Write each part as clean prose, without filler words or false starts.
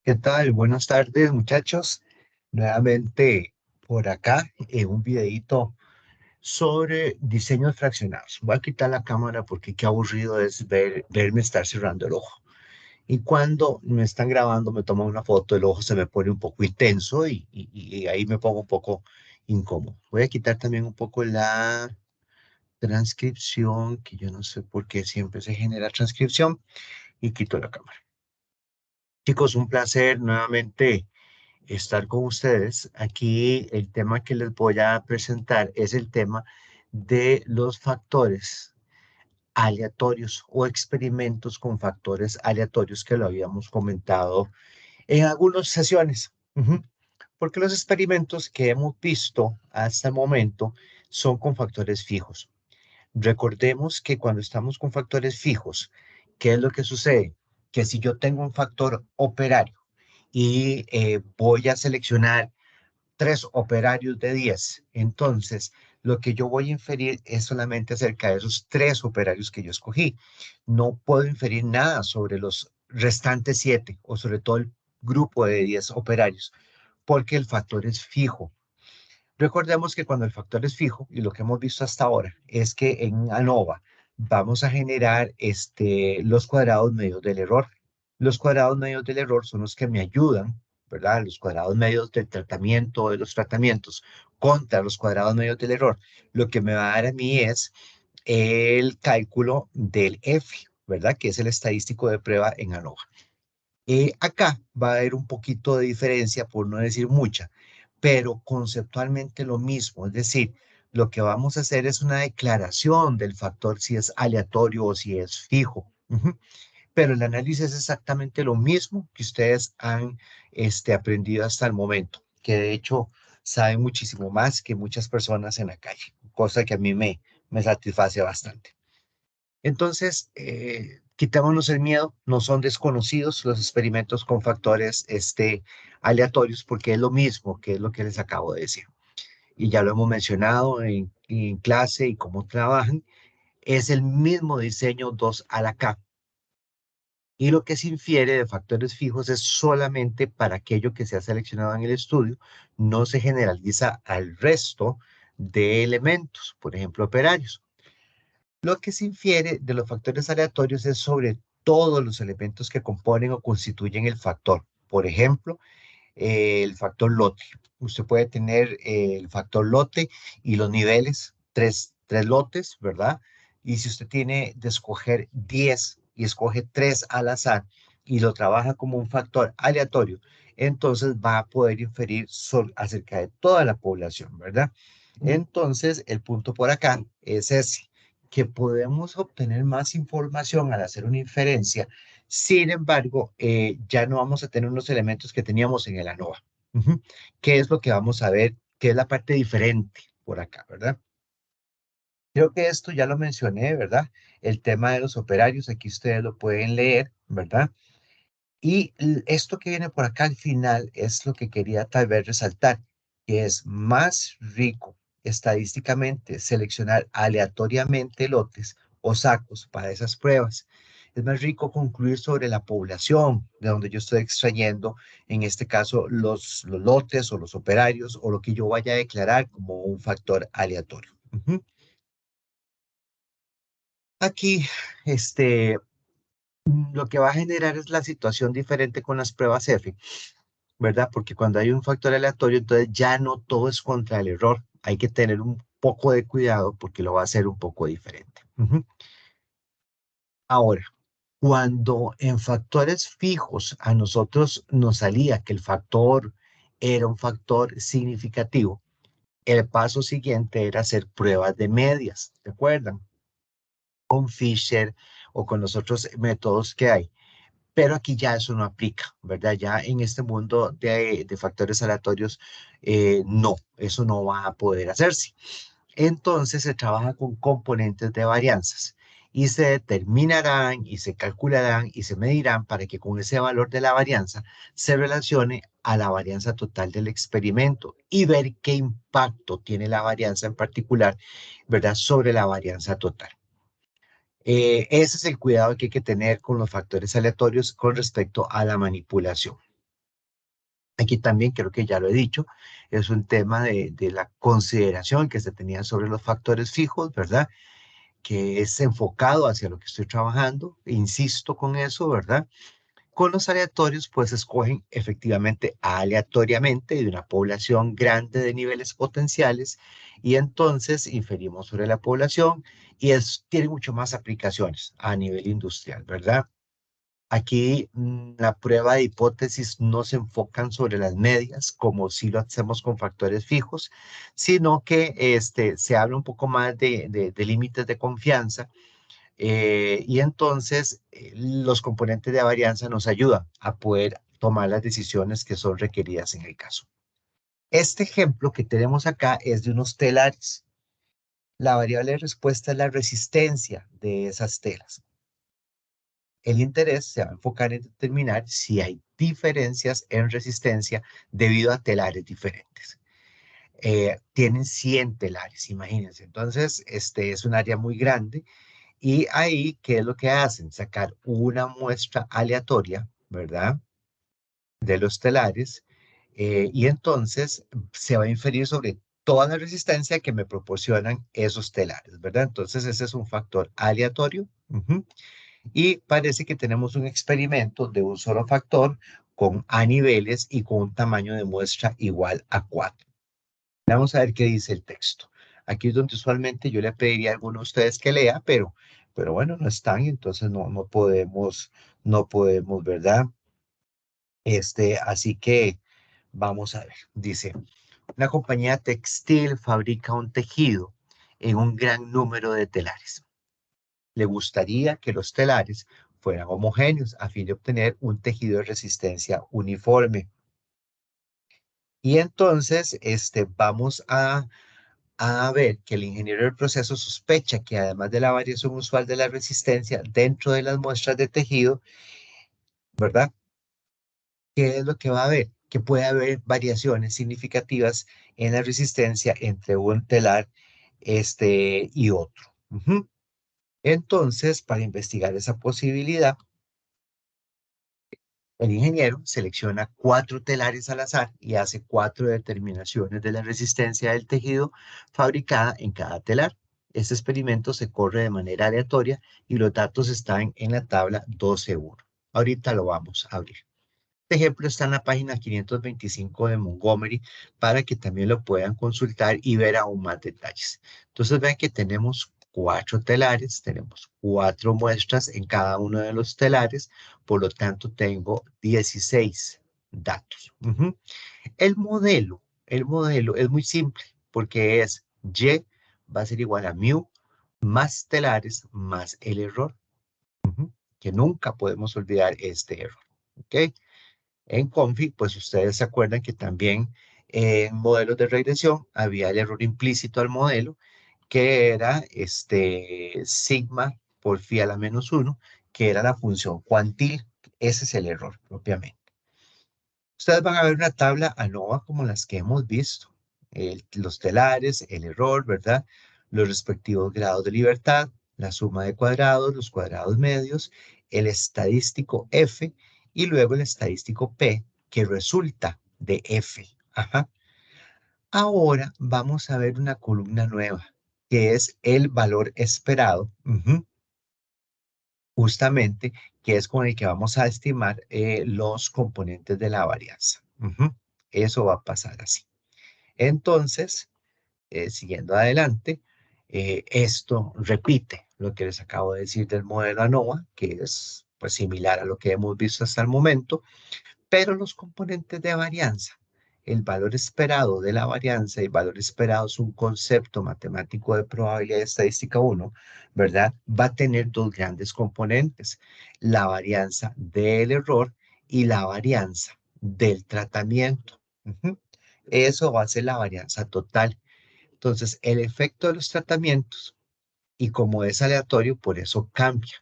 ¿Qué tal? Buenas tardes, muchachos. Nuevamente por acá en un videito sobre diseños fraccionados. Voy a quitar la cámara porque qué aburrido es verme estar cerrando el ojo. Y cuando me están grabando, me toman una foto, el ojo se me pone un poco intenso y ahí me pongo un poco incómodo. Voy a quitar también un poco la transcripción, que yo no sé por qué siempre se genera transcripción, y quito la cámara. Chicos, un placer nuevamente estar con ustedes. Aquí el tema que les voy a presentar es el tema de los factores aleatorios o experimentos con factores aleatorios que lo habíamos comentado en algunas sesiones. Porque los experimentos que hemos visto hasta el momento son con factores fijos. Recordemos que cuando estamos con factores fijos, ¿qué es lo que sucede? Que si yo tengo un factor operario y voy a seleccionar tres operarios de 10. Entonces, lo que yo voy a inferir es solamente acerca de esos tres operarios que yo escogí. No puedo inferir nada sobre los restantes 7 o sobre todo el grupo de 10 operarios, porque el factor es fijo. Recordemos que cuando el factor es fijo, y lo que hemos visto hasta ahora, es que en ANOVA vamos a generar los cuadrados medios del error. Los cuadrados medios del error son los que me ayudan, ¿verdad? Los cuadrados medios del tratamiento, de los tratamientos contra los cuadrados medios del error. Lo que me va a dar a mí es el cálculo del F, ¿verdad? Que es el estadístico de prueba en ANOVA. Acá va a haber un poquito de diferencia, por no decir mucha, pero conceptualmente lo mismo. Es decir, lo que vamos a hacer es una declaración del factor si es aleatorio o si es fijo. Pero el análisis es exactamente lo mismo que ustedes han aprendido hasta el momento, que de hecho saben muchísimo más que muchas personas en la calle, cosa que a mí me satisface bastante. Entonces, quitémonos el miedo, no son desconocidos los experimentos con factores aleatorios, porque es lo mismo que es lo que les acabo de decir. Y ya lo hemos mencionado en clase y cómo trabajan. Es el mismo diseño 2 a la K. Y lo que se infiere de factores fijos es solamente para aquello que se ha seleccionado en el estudio, no se generaliza al resto de elementos, por ejemplo, operarios. Lo que se infiere de los factores aleatorios es sobre todos los elementos que componen o constituyen el factor. Por ejemplo, el factor lote. Usted puede tener el factor lote y los niveles, tres lotes, ¿verdad? Y si usted tiene de escoger 10 y escoge 3 al azar y lo trabaja como un factor aleatorio, entonces va a poder inferir acerca de toda la población, ¿verdad? Entonces, el punto por acá es ese, que podemos obtener más información al hacer una inferencia. Sin embargo, ya no vamos a tener unos elementos que teníamos en el ANOVA. ¿Qué es lo que vamos a ver? ¿Qué es la parte diferente por acá, verdad? Creo que esto ya lo mencioné, ¿verdad? El tema de los operarios, aquí ustedes lo pueden leer, ¿verdad? Y esto que viene por acá al final es lo que quería tal vez resaltar, que es más rico estadísticamente seleccionar aleatoriamente lotes o sacos para esas pruebas. Es más rico concluir sobre la población de donde yo estoy extrayendo, en este caso, los lotes o los operarios o lo que yo vaya a declarar como un factor aleatorio. Aquí, lo que va a generar es la situación diferente con las pruebas F. ¿Verdad? Porque cuando hay un factor aleatorio, entonces ya no todo es contra el error. Hay que tener un poco de cuidado porque lo va a hacer un poco diferente. Ahora, cuando en factores fijos a nosotros nos salía que el factor era un factor significativo, el paso siguiente era hacer pruebas de medias, ¿se acuerdan? Con Fisher o con los otros métodos que hay. Pero aquí ya eso no aplica, ¿verdad? Ya en este mundo de factores aleatorios, no, eso no va a poder hacerse. Entonces se trabaja con componentes de varianzas y se determinarán y se calcularán y se medirán para que con ese valor de la varianza se relacione a la varianza total del experimento y ver qué impacto tiene la varianza en particular, ¿verdad? Sobre la varianza total. Ese es el cuidado que hay que tener con los factores aleatorios con respecto a la manipulación. Aquí también creo que ya lo he dicho, es un tema de la consideración que se tenía sobre los factores fijos, ¿verdad? Que es enfocado hacia lo que estoy trabajando, insisto con eso, ¿verdad? Con los aleatorios, pues escogen efectivamente aleatoriamente de una población grande de niveles potenciales y entonces inferimos sobre la población y tiene mucho más aplicaciones a nivel industrial, ¿verdad? Aquí la prueba de hipótesis no se enfocan sobre las medias, como si lo hacemos con factores fijos, sino que se habla un poco más de límites de confianza y entonces los componentes de varianza nos ayudan a poder tomar las decisiones que son requeridas en el caso. Este ejemplo que tenemos acá es de unos telares. La variable de respuesta es la resistencia de esas telas. El interés se va a enfocar en determinar si hay diferencias en resistencia debido a telares diferentes. Tienen 100 telares, imagínense. Entonces, este es un área muy grande y ahí, ¿qué es lo que hacen? Sacar una muestra aleatoria, ¿verdad? De los telares y entonces se va a inferir sobre toda la resistencia que me proporcionan esos telares, ¿verdad? Entonces, ese es un factor aleatorio. Y parece que tenemos un experimento de un solo factor con A niveles y con un tamaño de muestra igual a 4. Vamos a ver qué dice el texto. Aquí es donde usualmente yo le pediría a alguno de ustedes que lea, pero bueno, no están, entonces no podemos, ¿verdad? Así que vamos a ver. Dice, una compañía textil fabrica un tejido en un gran número de telares. Le gustaría que los telares fueran homogéneos a fin de obtener un tejido de resistencia uniforme. Y entonces, vamos a ver que el ingeniero del proceso sospecha que además de la variación usual de la resistencia dentro de las muestras de tejido, ¿verdad? ¿Qué es lo que va a haber? Que puede haber variaciones significativas en la resistencia entre un telar y otro. Entonces, para investigar esa posibilidad, el ingeniero selecciona 4 telares al azar y hace 4 determinaciones de la resistencia del tejido fabricada en cada telar. Este experimento se corre de manera aleatoria y los datos están en la tabla 12.1. Ahorita lo vamos a abrir. Este ejemplo está en la página 525 de Montgomery para que también lo puedan consultar y ver aún más detalles. Entonces vean que tenemos 4 telares, tenemos 4 muestras en cada uno de los telares, por lo tanto tengo 16 datos. El modelo es muy simple porque es Y va a ser igual a mu más telares más el error, que nunca podemos olvidar este error. ¿Ok? En config, pues ustedes se acuerdan que también en modelos de regresión había el error implícito al modelo, que era sigma por phi a la menos 1, que era la función cuantil. Ese es el error propiamente. Ustedes van a ver una tabla ANOVA como las que hemos visto. Los telares, el error, ¿verdad? Los respectivos grados de libertad, la suma de cuadrados, los cuadrados medios, el estadístico F y luego el estadístico P que resulta de F. Ajá. Ahora vamos a ver una columna nueva que es el valor esperado. Justamente, que es con el que vamos a estimar los componentes de la varianza. Eso va a pasar así. Entonces, siguiendo adelante, esto repite lo que les acabo de decir del modelo ANOVA, que es pues, similar a lo que hemos visto hasta el momento, pero los componentes de varianza, el valor esperado de la varianza, el valor esperado es un concepto matemático de probabilidad estadística 1, ¿verdad? Va a tener dos grandes componentes, la varianza del error y la varianza del tratamiento. Eso va a ser la varianza total. Entonces, el efecto de los tratamientos, y como es aleatorio, por eso cambia.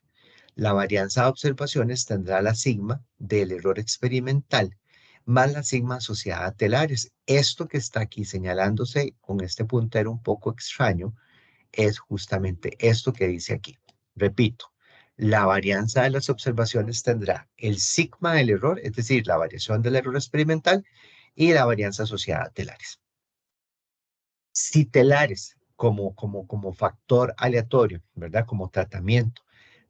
La varianza de observaciones tendrá la sigma del error experimental más la sigma asociada a telares. Esto que está aquí señalándose con este puntero un poco extraño es justamente esto que dice aquí. Repito, la varianza de las observaciones tendrá el sigma del error, es decir, la variación del error experimental, y la varianza asociada a telares. Si telares como factor aleatorio, ¿verdad? Como tratamiento,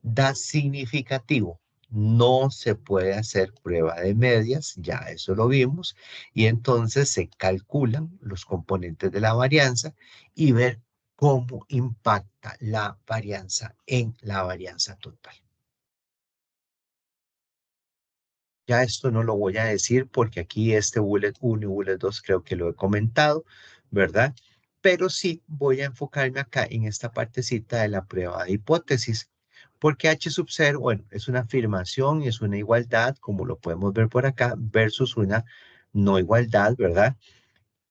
da significativo, no se puede hacer prueba de medias, ya eso lo vimos, y entonces se calculan los componentes de la varianza y ver cómo impacta la varianza en la varianza total. Ya esto no lo voy a decir porque aquí este bullet 1 y bullet 2 creo que lo he comentado, ¿verdad? Pero sí voy a enfocarme acá en esta partecita de la prueba de hipótesis, porque H sub 0, bueno, es una afirmación y es una igualdad, como lo podemos ver por acá, versus una no igualdad, ¿verdad?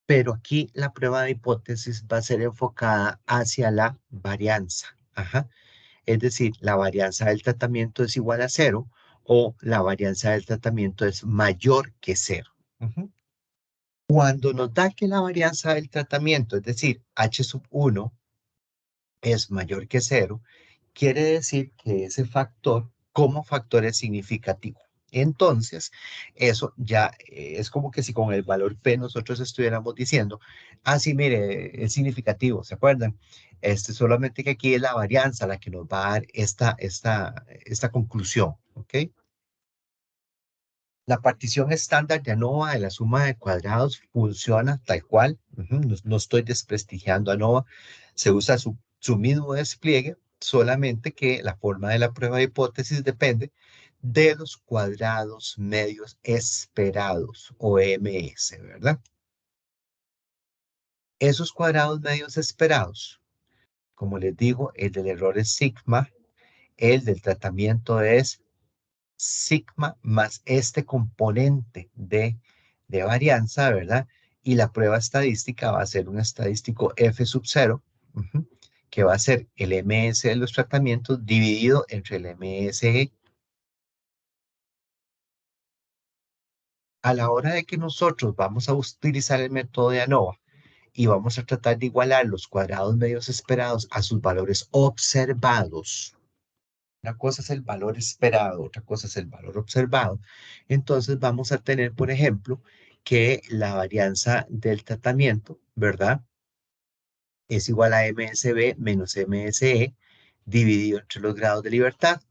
Pero aquí la prueba de hipótesis va a ser enfocada hacia la varianza. Ajá. Es decir, la varianza del tratamiento es igual a cero o la varianza del tratamiento es mayor que cero. Ujú. Cuando nos da que la varianza del tratamiento, es decir, H sub 1 es mayor que cero, quiere decir que ese factor como factor es significativo. Entonces, eso ya es como que si con el valor P nosotros estuviéramos diciendo, ah, sí, mire, es significativo, ¿se acuerdan? Solamente que aquí es la varianza la que nos va a dar esta conclusión, ¿ok? La partición estándar de ANOVA de la suma de cuadrados funciona tal cual. No estoy desprestigiando ANOVA. Se usa su mismo despliegue, solamente que la forma de la prueba de hipótesis depende de los cuadrados medios esperados, o MS, ¿verdad? Esos cuadrados medios esperados, como les digo, el del error es sigma, el del tratamiento es sigma más este componente de varianza, ¿verdad? Y la prueba estadística va a ser un estadístico F sub 0, que va a ser el MS de los tratamientos dividido entre el MSE. A la hora de que nosotros vamos a utilizar el método de ANOVA y vamos a tratar de igualar los cuadrados medios esperados a sus valores observados. Una cosa es el valor esperado, otra cosa es el valor observado. Entonces vamos a tener, por ejemplo, que la varianza del tratamiento, ¿verdad? Es igual a MSB menos MSE dividido entre los grados de libertad.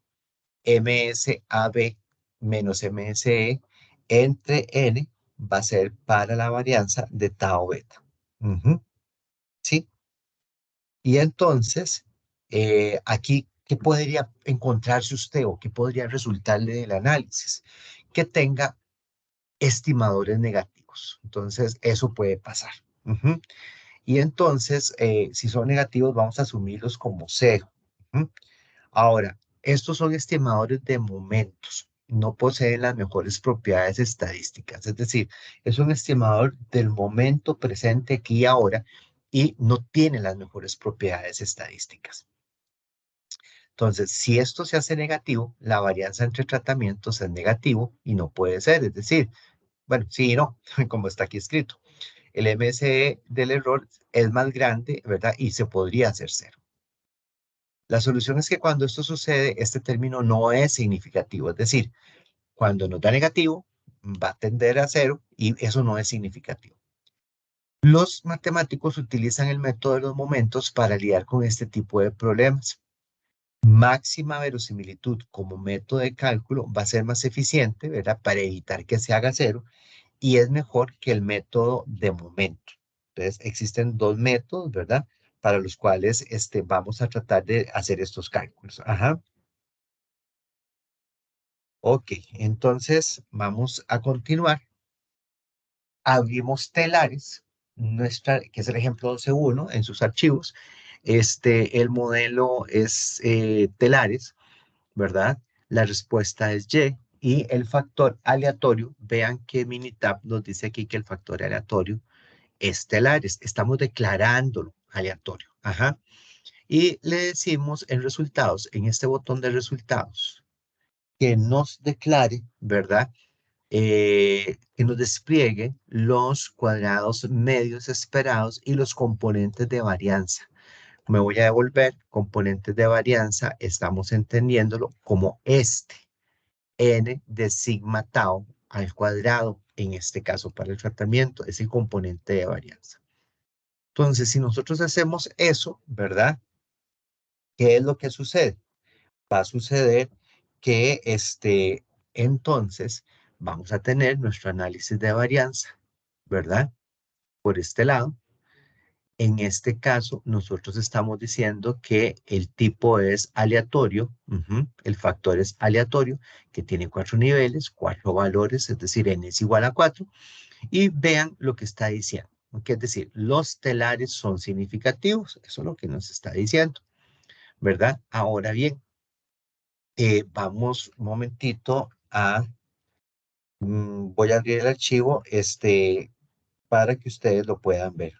MSAB menos MSE entre N va a ser para la varianza de tau beta. ¿Sí? Y entonces, aquí, ¿qué podría encontrarse usted o qué podría resultarle del análisis? Que tenga estimadores negativos. Entonces, eso puede pasar. Y entonces, si son negativos, vamos a asumirlos como cero. Ahora, estos son estimadores de momentos. No poseen las mejores propiedades estadísticas. Es decir, es un estimador del momento presente aquí y ahora y no tiene las mejores propiedades estadísticas. Entonces, si esto se hace negativo, la varianza entre tratamientos es negativo y no puede ser. Es decir, bueno, sí y no, como está aquí escrito. El MSE del error es más grande, ¿verdad? Y se podría hacer cero. La solución es que cuando esto sucede, este término no es significativo. Es decir, cuando nos da negativo, va a tender a cero y eso no es significativo. Los matemáticos utilizan el método de los momentos para lidiar con este tipo de problemas. Máxima verosimilitud como método de cálculo va a ser más eficiente, ¿verdad? Para evitar que se haga cero y es mejor que el método de momento. Entonces, existen dos métodos, ¿verdad? Para los cuales vamos a tratar de hacer estos cálculos. Ajá. Ok, entonces vamos a continuar. Abrimos telares, que es el ejemplo 12.1 en sus archivos. El modelo es telares, ¿verdad? La respuesta es Y y el factor aleatorio, vean que Minitab nos dice aquí que el factor aleatorio es telares. Estamos declarándolo aleatorio. Ajá. Y le decimos en resultados, en este botón de resultados, que nos declare, ¿verdad? Que nos despliegue los cuadrados medios esperados y los componentes de varianza. Me voy a devolver componentes de varianza, estamos entendiéndolo como n de sigma tau al cuadrado en este caso para el tratamiento, es el componente de varianza. Entonces, si nosotros hacemos eso, ¿verdad? ¿Qué es lo que sucede? Va a suceder que entonces vamos a tener nuestro análisis de varianza, ¿verdad? Por este lado. En este caso, nosotros estamos diciendo que el tipo es aleatorio, el factor es aleatorio, que tiene 4 niveles, 4 valores, es decir, n es igual a 4, y vean lo que está diciendo, que es decir, los telares son significativos, eso es lo que nos está diciendo, ¿verdad? Ahora bien, vamos un momentito a, voy a abrir el archivo para que ustedes lo puedan ver.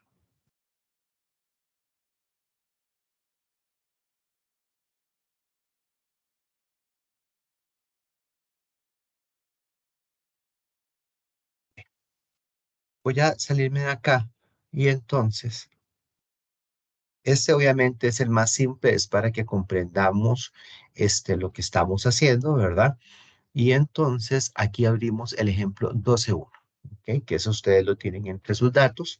Voy a salirme de acá y entonces, obviamente es el más simple, es para que comprendamos lo que estamos haciendo, ¿verdad? Y entonces aquí abrimos el ejemplo 12.1, ¿ok? Que eso ustedes lo tienen entre sus datos.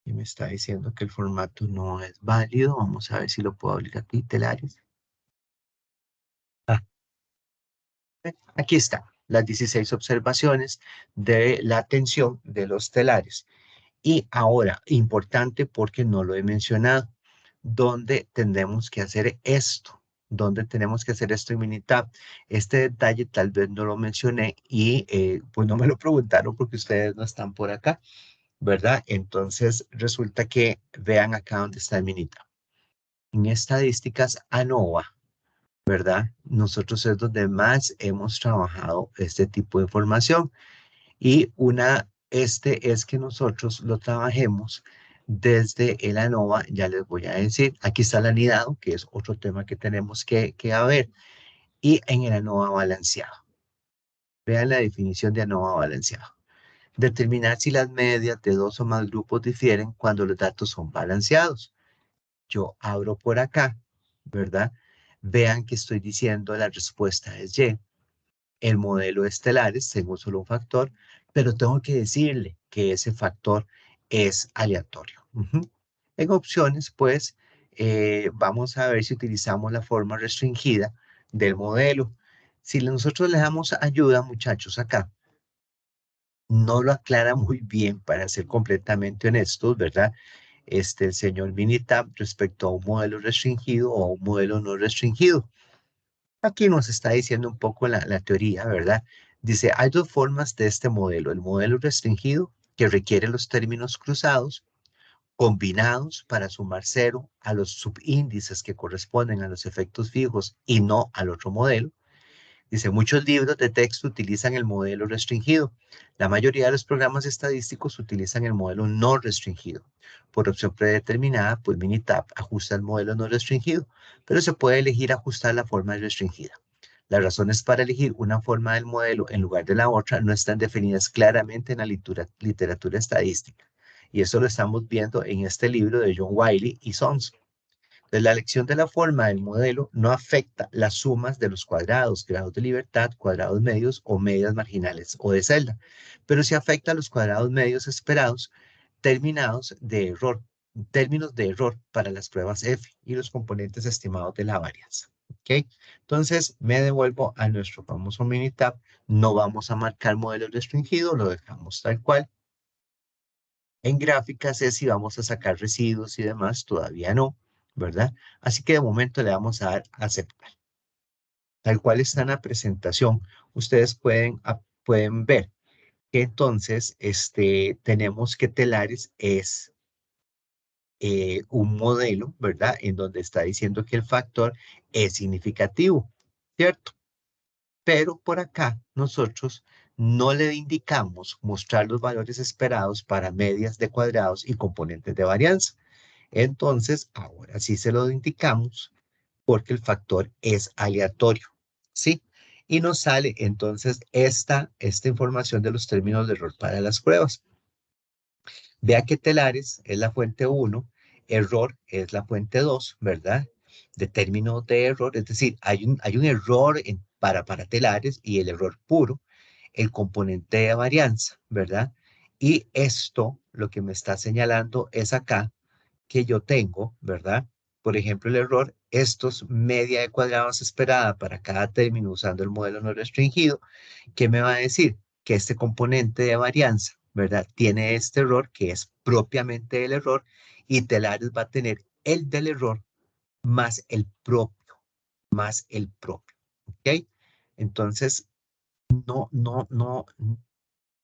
Y me está diciendo que el formato no es válido. Vamos a ver si lo puedo abrir aquí, telares. Ah, aquí está, las 16 observaciones de la tensión de los telares. Y ahora, importante porque no lo he mencionado, ¿dónde tenemos que hacer esto? ¿Dónde tenemos que hacer esto en Minitab? Este detalle tal vez no lo mencioné y pues no me lo preguntaron porque ustedes no están por acá, ¿verdad? Entonces resulta que vean acá donde está el Minitab. En estadísticas ANOVA, ¿verdad? Nosotros es donde más hemos trabajado este tipo de información. Y es que nosotros lo trabajemos desde el ANOVA, ya les voy a decir, aquí está el anidado, que es otro tema que tenemos que ver, y en el ANOVA balanceado. Vean la definición de ANOVA balanceado. Determinar si las medias de dos o más grupos difieren cuando los datos son balanceados. Yo abro por acá, ¿verdad? Vean que estoy diciendo la respuesta es Y. El modelo estelares tengo solo un factor, pero tengo que decirle que ese factor es aleatorio. En opciones, pues, vamos a ver si utilizamos la forma restringida del modelo. Si nosotros le damos ayuda, muchachos, acá, no lo aclara muy bien, para ser completamente honestos, ¿verdad? El señor Minitab respecto a un modelo restringido o un modelo no restringido. Aquí nos está diciendo un poco la teoría, ¿verdad? Dice, hay dos formas de este modelo. El modelo restringido, que requiere los términos cruzados, combinados para sumar cero a los subíndices que corresponden a los efectos fijos y no al otro modelo. Dice, muchos libros de texto utilizan el modelo restringido. La mayoría de los programas estadísticos utilizan el modelo no restringido. Por opción predeterminada, pues Minitab ajusta el modelo no restringido, pero se puede elegir ajustar la forma restringida. Las razones para elegir una forma del modelo en lugar de la otra no están definidas claramente en la literatura estadística. Y eso lo estamos viendo en este libro de John Wiley y Sons. Entonces, la elección de la forma del modelo no afecta las sumas de los cuadrados, grados de libertad, cuadrados medios o medias marginales o de celda, pero sí afecta a los cuadrados medios esperados, términos de error para las pruebas F y los componentes estimados de la varianza. ¿Ok? Entonces, me devuelvo a nuestro famoso Minitab. No vamos a marcar modelo restringido, lo dejamos tal cual. En gráficas es si vamos a sacar residuos y demás, todavía no, ¿verdad? Así que de momento le vamos a dar a aceptar. Tal cual está en la presentación, ustedes pueden ver que entonces tenemos que telares es un modelo, ¿verdad? En donde está diciendo que el factor es significativo, ¿cierto? Pero por acá nosotros no le indicamos mostrar los valores esperados para medias de cuadrados y componentes de varianza. Entonces, ahora sí se lo indicamos porque el factor es aleatorio, ¿sí? Y nos sale entonces esta información de los términos de error para las pruebas. Vea que telares es la fuente 1, error es la fuente 2, ¿verdad? de términos de error, es decir, hay un error para telares y el error puro, el componente de varianza, ¿verdad? Y esto lo que me está señalando es acá que yo tengo, ¿verdad? Por ejemplo, el error, estos media de cuadrados esperada para cada término usando el modelo no restringido, ¿qué me va a decir? Que este componente de varianza, ¿verdad? Tiene este error que es propiamente el error y telares va a tener el del error más el propio, más el propio, ¿ok? Entonces, no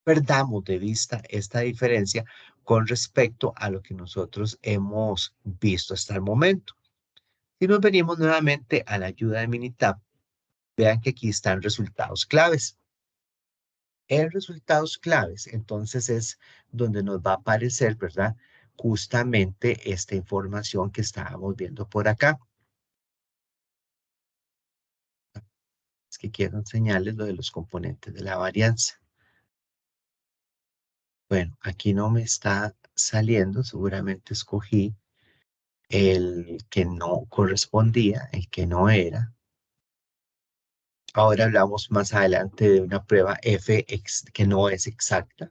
perdamos de vista esta diferencia con respecto a lo que nosotros hemos visto hasta el momento. Si nos venimos nuevamente a la ayuda de Minitab, vean que aquí están resultados claves. En resultados claves, entonces es donde nos va a aparecer, ¿verdad? Justamente esta información que estábamos viendo por acá. Es que quiero enseñarles lo de los componentes de la varianza. Bueno, aquí no me está saliendo, seguramente escogí el que no correspondía, el que no era. Ahora hablamos más adelante de una prueba que no es exacta.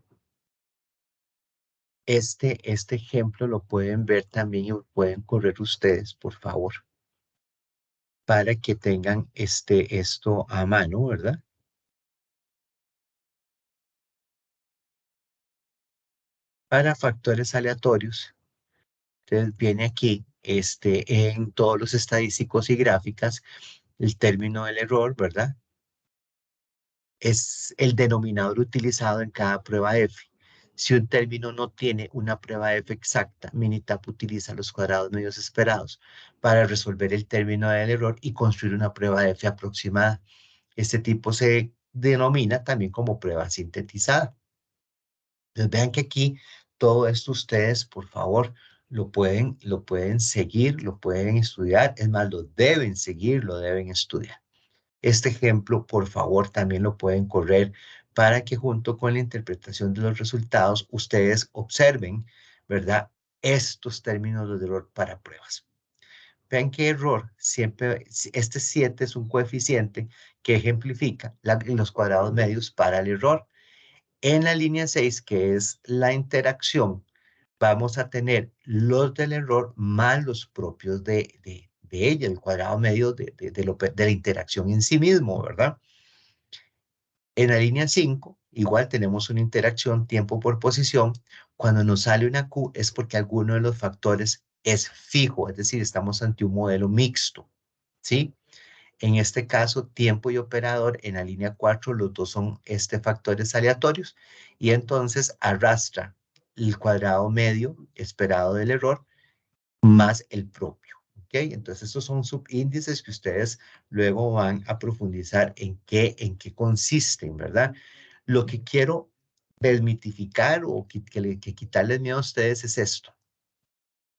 Este ejemplo lo pueden ver también y lo pueden correr ustedes, por favor, para que tengan esto a mano, ¿verdad? Para factores aleatorios, entonces viene aquí en todos los estadísticos y gráficas el término del error, ¿verdad? Es el denominador utilizado en cada prueba F. Si un término no tiene una prueba F exacta, Minitab utiliza los cuadrados medios esperados para resolver el término del error y construir una prueba F aproximada. Este tipo se denomina también como prueba sintetizada. Entonces vean que aquí todo esto ustedes, por favor, lo pueden seguir, lo pueden estudiar, es más, lo deben seguir, lo deben estudiar. Este ejemplo, por favor, también lo pueden correr para que junto con la interpretación de los resultados, ustedes observen, ¿verdad? Estos términos de error para pruebas. Vean qué error, siempre, este 7 es un coeficiente que ejemplifica los cuadrados medios para el error. En la línea 6, que es la interacción, vamos a tener los del error más los propios de ella, el cuadrado medio de la interacción en sí mismo, ¿verdad? En la línea 5, igual tenemos una interacción tiempo por posición. Cuando nos sale una Q es porque alguno de los factores es fijo, es decir, estamos ante un modelo mixto, ¿sí? En este caso, tiempo y operador en la línea 4, los dos son factores aleatorios y entonces arrastra el cuadrado medio esperado del error más el propio. ¿Ok? Entonces, estos son subíndices que ustedes luego van a profundizar en qué consisten, ¿verdad? Lo que quiero desmitificar o que quitarles miedo a ustedes es esto.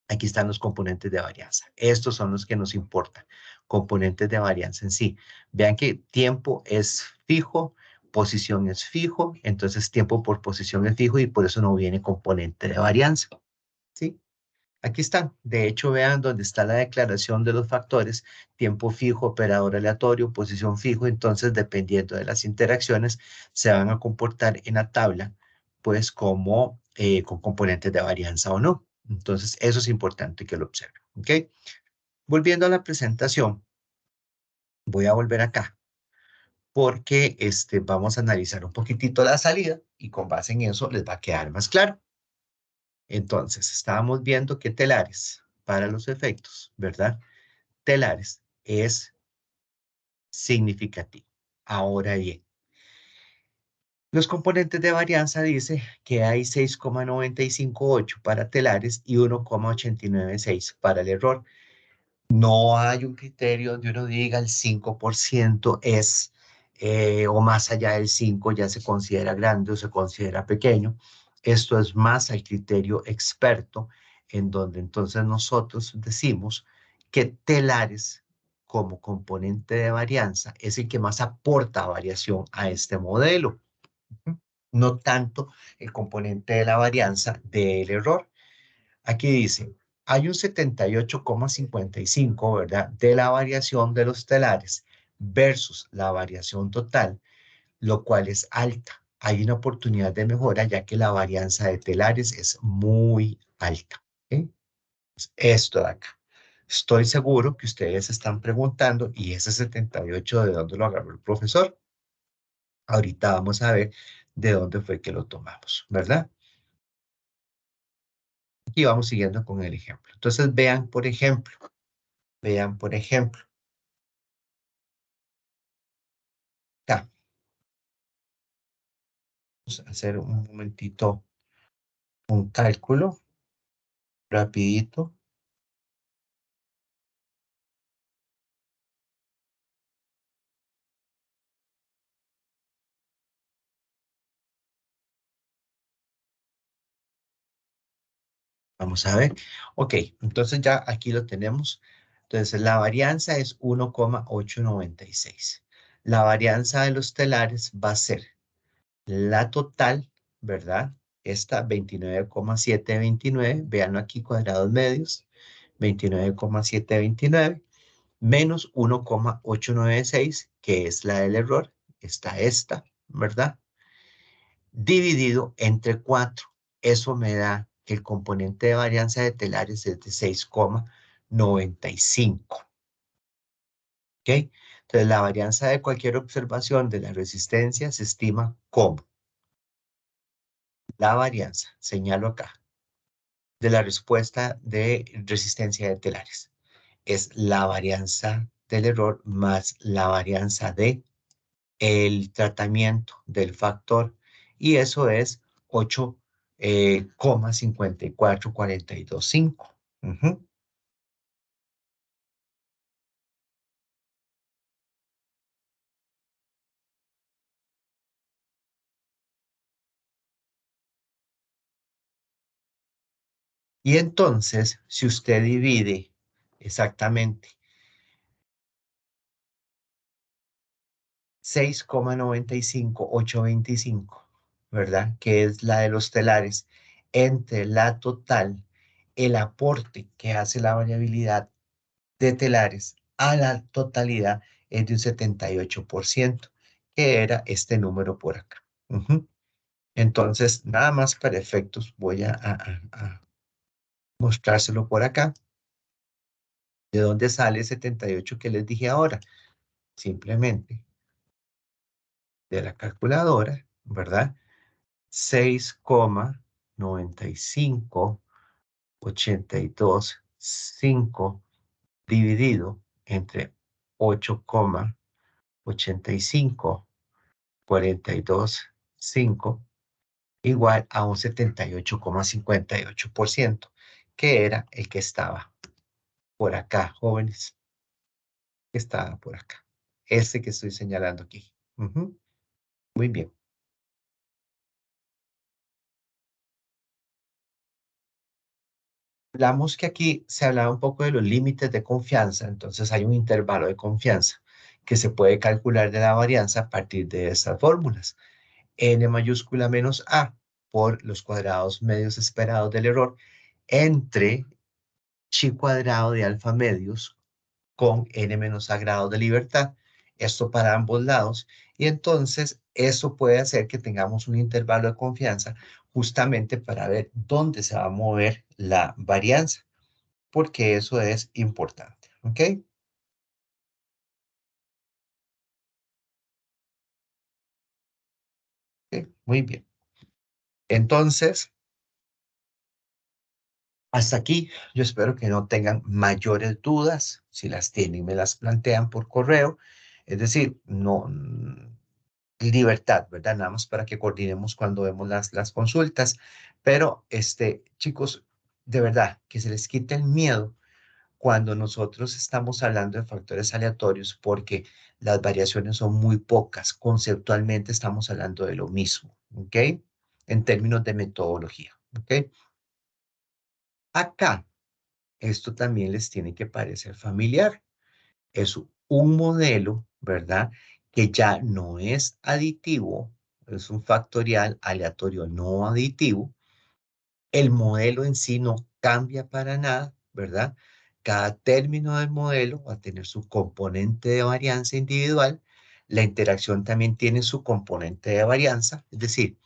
Aquí están los componentes de varianza. Estos son los que nos importan. Componentes de varianza en sí. Vean que tiempo es fijo, posición es fijo, entonces tiempo por posición es fijo y por eso no viene componente de varianza. ¿Sí? Aquí están. De hecho, vean dónde está la declaración de los factores, tiempo fijo, operador aleatorio, posición fijo. Entonces, dependiendo de las interacciones, se van a comportar en la tabla, pues como con componentes de varianza o no. Entonces, eso es importante que lo observen. ¿Ok? Volviendo a la presentación, voy a volver acá porque vamos a analizar un poquitito la salida y con base en eso les va a quedar más claro. Entonces, estábamos viendo que telares para los efectos, ¿verdad? Telares es significativo. Ahora bien, los componentes de varianza dice que hay 6,958 para telares y 1,896 para el error. No hay un criterio donde uno diga el 5% es o más allá del 5 ya se considera grande o se considera pequeño. Esto es más al criterio experto, en donde entonces nosotros decimos que telares como componente de varianza es el que más aporta variación a este modelo. No tanto el componente de la varianza del error. Aquí dice, hay un 78,55, ¿verdad? De la variación de los telares versus la variación total, lo cual es alta. Hay una oportunidad de mejora ya que la varianza de telares es muy alta. ¿Ok? Esto de acá. Estoy seguro que ustedes se están preguntando, ¿y ese 78 de dónde lo agarró el profesor? Ahorita vamos a ver de dónde fue que lo tomamos, ¿verdad? Y vamos siguiendo con el ejemplo. Entonces vean, por ejemplo, acá, vamos a hacer un momentito un cálculo rapidito. Vamos a ver. Ok, entonces ya aquí lo tenemos. Entonces la varianza es 1,896. La varianza de los telares va a ser la total, ¿verdad? Esta 29,729, véanlo aquí, cuadrados medios, 29,729, menos 1,896, que es la del error, está esta, ¿verdad? Dividido entre 4. Eso me da que el componente de varianza de telares es de 6,95. ¿Ok? Entonces, la varianza de cualquier observación de la resistencia se estima como la varianza, señalo acá, de la respuesta de resistencia de telares. Es la varianza del error más la varianza de el tratamiento del factor, y eso es 8,54425. Ujú. Y entonces, si usted divide exactamente 6,95825, ¿verdad? Que es la de los telares, entre la total, el aporte que hace la variabilidad de telares a la totalidad es de un 78%, que era este número por acá. Ujú. Entonces, nada más para efectos, voy a mostrárselo por acá. ¿De dónde sale el 78 que les dije ahora? Simplemente de la calculadora, ¿verdad? 6,95825 dividido entre 8,85425 igual a un 78,58%, que era el que estaba por acá, jóvenes, que estaba por acá. Este que estoy señalando aquí. Ujú. Muy bien. Hablamos que aquí se hablaba un poco de los límites de confianza, entonces hay un intervalo de confianza que se puede calcular de la varianza a partir de estas fórmulas. N mayúscula menos A por los cuadrados medios esperados del error entre chi cuadrado de alfa medios con n menos a grados de libertad. Esto para ambos lados. Y entonces eso puede hacer que tengamos un intervalo de confianza justamente para ver dónde se va a mover la varianza, porque eso es importante. ¿Ok? Ok, muy bien. Entonces, hasta aquí, yo espero que no tengan mayores dudas. Si las tienen, me las plantean por correo. Es decir, no, libertad, ¿verdad? Nada más para que coordinemos cuando vemos las consultas. Pero, chicos, de verdad, que se les quite el miedo cuando nosotros estamos hablando de factores aleatorios, porque las variaciones son muy pocas. Conceptualmente estamos hablando de lo mismo, ¿ok? En términos de metodología, ¿ok? Acá, esto también les tiene que parecer familiar. Es un modelo, ¿verdad? Que ya no es aditivo, es un factorial aleatorio no aditivo, El modelo en sí no cambia para nada, ¿verdad? Cada término del modelo va a tener su componente de varianza individual. La interacción también tiene su componente de varianza, es decir,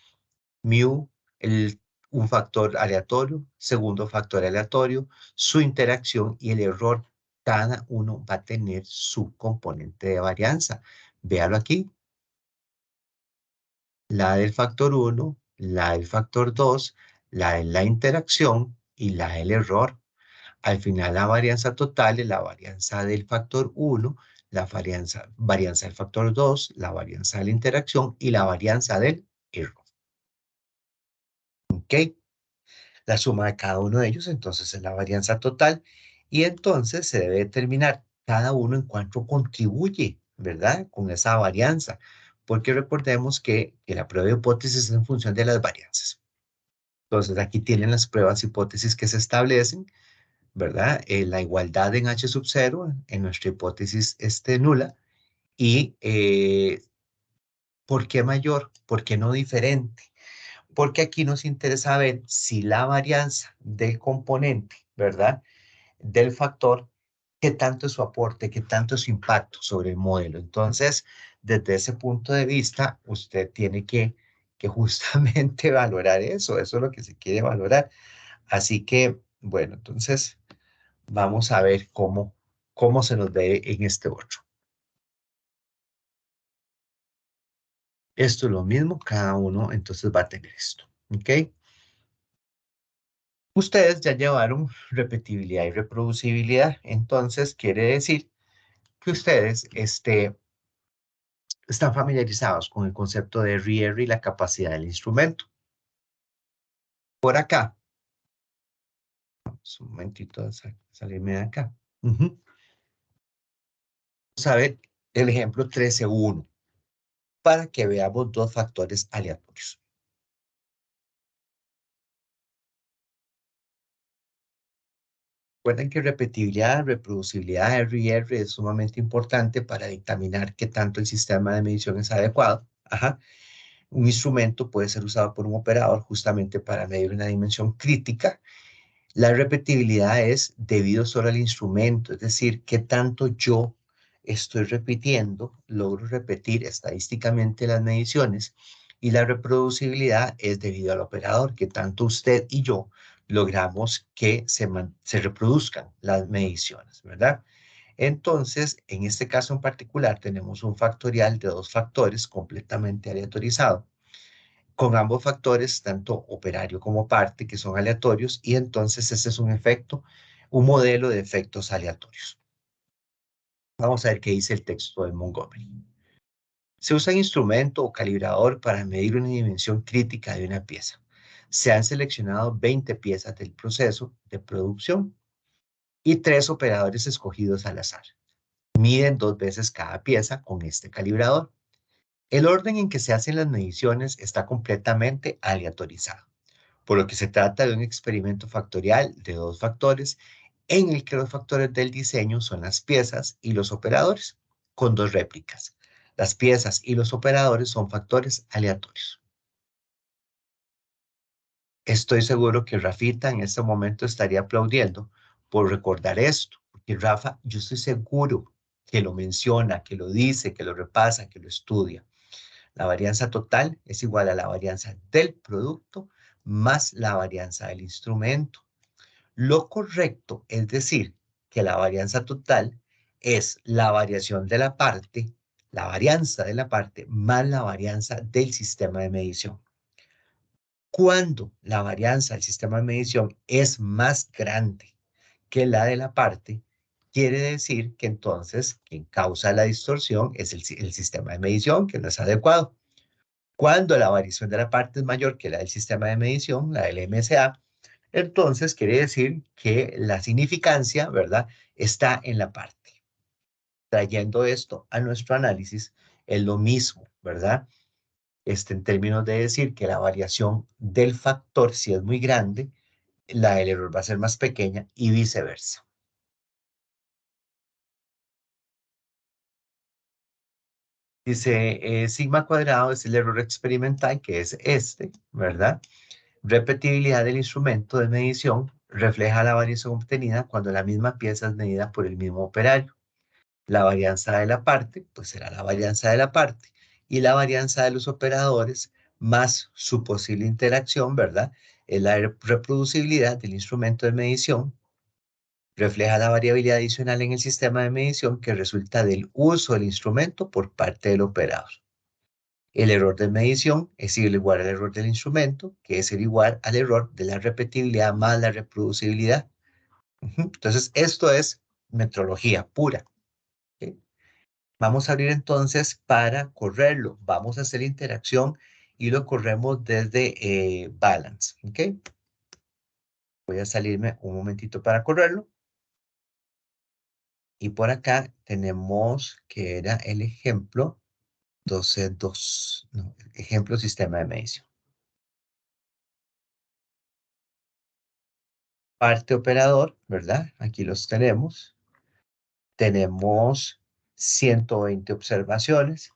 mu, el, un factor aleatorio, segundo factor aleatorio, su interacción y el error. Cada uno va a tener su componente de varianza. Véalo aquí, la del factor uno, la del factor 2, la de la interacción y la del error. Al final, la varianza total es la varianza del factor uno, la varianza del factor 2, la varianza de la interacción y la varianza del error. ¿Ok? La suma de cada uno de ellos, entonces, es la varianza total. Y entonces se debe determinar cada uno en cuánto contribuye, ¿verdad? Con esa varianza. Porque recordemos que la prueba de hipótesis es en función de las varianzas. Entonces, aquí tienen las pruebas hipótesis que se establecen, ¿verdad? La igualdad en H sub 0, en nuestra hipótesis nula. ¿Y por qué mayor? ¿Por qué no diferente? Porque aquí nos interesa ver si la varianza del componente, ¿verdad? Del factor, qué tanto es su aporte, qué tanto es su impacto sobre el modelo. Entonces, desde ese punto de vista, usted tiene que justamente valorar eso es lo que se quiere valorar. Así que, bueno, entonces vamos a ver cómo se nos ve en este otro. Esto es lo mismo, cada uno entonces va a tener esto, ¿ok? Ustedes ya llevaron repetibilidad y reproducibilidad, entonces quiere decir que ustedes están familiarizados con el concepto de RIER y la capacidad del instrumento. Por acá, vamos un momentito a salirme de acá. Vamos a ver el ejemplo 13.1 para que veamos dos factores aleatorios. Recuerden que repetibilidad, reproducibilidad, RIR es sumamente importante para dictaminar qué tanto el sistema de medición es adecuado. Ajá. Un instrumento puede ser usado por un operador justamente para medir una dimensión crítica. La repetibilidad es debido solo al instrumento, es decir, qué tanto yo estoy repitiendo, logro repetir estadísticamente las mediciones. Y la reproducibilidad es debido al operador, que tanto usted y yo logramos que se reproduzcan las mediciones, ¿verdad? Entonces, en este caso en particular, tenemos un factorial de dos factores completamente aleatorizado con ambos factores, tanto operario como parte, que son aleatorios, y entonces ese es un efecto, un modelo de efectos aleatorios. Vamos a ver qué dice el texto de Montgomery. Se usa un instrumento o calibrador para medir una dimensión crítica de una pieza. Se han seleccionado 20 piezas del proceso de producción y 3 operadores escogidos al azar. Miden 2 veces cada pieza con este calibrador. El orden en que se hacen las mediciones está completamente aleatorizado, por lo que se trata de un experimento factorial de dos factores en el que los factores del diseño son las piezas y los operadores, con dos réplicas. Las piezas y los operadores son factores aleatorios. Estoy seguro que Rafita en este momento estaría aplaudiendo por recordar esto, porque Rafa, yo estoy seguro que lo menciona, que lo dice, que lo repasa, que lo estudia. La varianza total es igual a la varianza del producto más la varianza del instrumento. Lo correcto es decir que la varianza total es la variación de la parte, la varianza de la parte más la varianza del sistema de medición. Cuando la varianza del sistema de medición es más grande que la de la parte, quiere decir que entonces quien causa la distorsión es el sistema de medición, que no es adecuado. Cuando la variación de la parte es mayor que la del sistema de medición, la del MSA, entonces quiere decir que la significancia, ¿verdad?, está en la parte. Trayendo esto a nuestro análisis, es lo mismo, ¿verdad? En términos de decir que la variación del factor, si es muy grande, la del error va a ser más pequeña y viceversa. Dice, sigma cuadrado es el error experimental, que es ¿verdad? Repetibilidad del instrumento de medición refleja la variación obtenida cuando la misma pieza es medida por el mismo operario. La varianza de la parte, pues será la varianza de la parte. Y la varianza de los operadores más su posible interacción, ¿verdad? Es la reproducibilidad del instrumento de medición. Refleja la variabilidad adicional en el sistema de medición que resulta del uso del instrumento por parte del operador. El error de medición es igual al error del instrumento, que es el igual al error de la repetibilidad más la reproducibilidad. Entonces, esto es metrología pura. ¿Okay? Vamos a abrir entonces para correrlo. Vamos a hacer interacción y lo corremos desde Balance. ¿Okay? Voy a salirme un momentito para correrlo. Y por acá tenemos que era el ejemplo 12.2. No, ejemplo sistema de medición. Parte operador, ¿verdad? Aquí los tenemos. Tenemos 120 observaciones.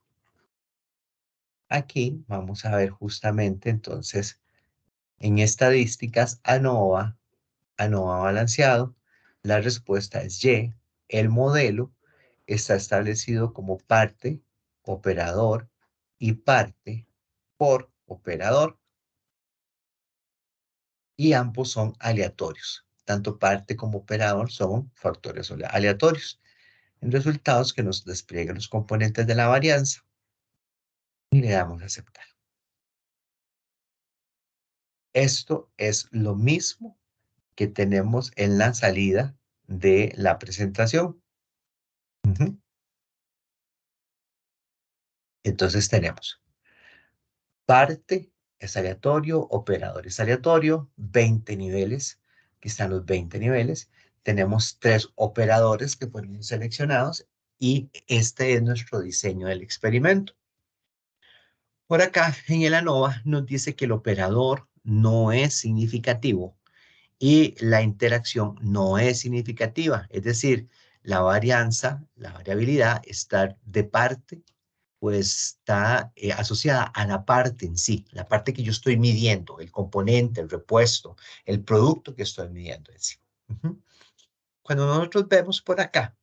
Aquí vamos a ver justamente entonces en estadísticas ANOVA balanceado. La respuesta es Y. El modelo está establecido como parte, operador y parte por operador. Y ambos son aleatorios. Tanto parte como operador son factores aleatorios. En resultados que nos despliega los componentes de la varianza y le damos a aceptar. Esto es lo mismo que tenemos en la salida de la presentación. Entonces tenemos parte es aleatorio, operador es aleatorio, 20 niveles, aquí están los 20 niveles. Tenemos 3 operadores que fueron seleccionados y este es nuestro diseño del experimento. Por acá en el ANOVA nos dice que el operador no es significativo y la interacción no es significativa. Es decir, la varianza, la variabilidad está de parte, pues está asociada a la parte en sí, la parte que yo estoy midiendo, el componente, el repuesto, el producto que estoy midiendo en sí. Cuando nosotros vemos por acá,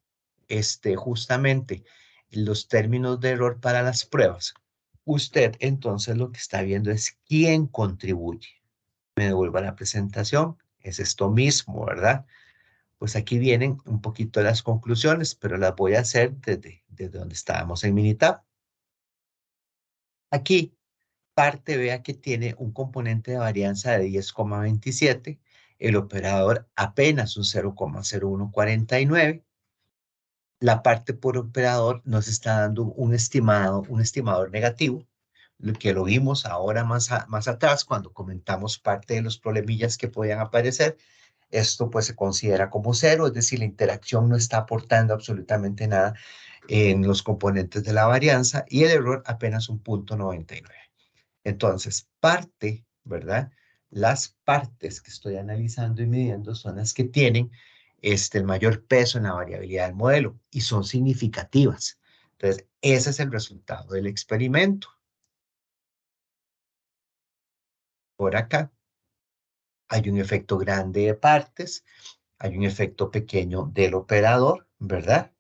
justamente los términos de error para las pruebas, usted entonces lo que está viendo es quién contribuye. Me devuelvo a la presentación, es esto mismo, ¿verdad? Pues aquí vienen un poquito las conclusiones, pero las voy a hacer desde donde estábamos en Minitab. Aquí, parte vea que tiene un componente de varianza de 10,27, el operador apenas un 0,0149. La parte por operador nos está dando un estimador negativo, lo que lo vimos ahora más atrás cuando comentamos parte de los problemillas que podían aparecer. Esto pues se considera como cero, es decir, la interacción no está aportando absolutamente nada en los componentes de la varianza y el error apenas un 0,99. Entonces, parte, ¿verdad? Las partes que estoy analizando y midiendo son las que tienen el mayor peso en la variabilidad del modelo y son significativas. Entonces, ese es el resultado del experimento. Por acá hay un efecto grande de partes, hay un efecto pequeño del operador, ¿verdad?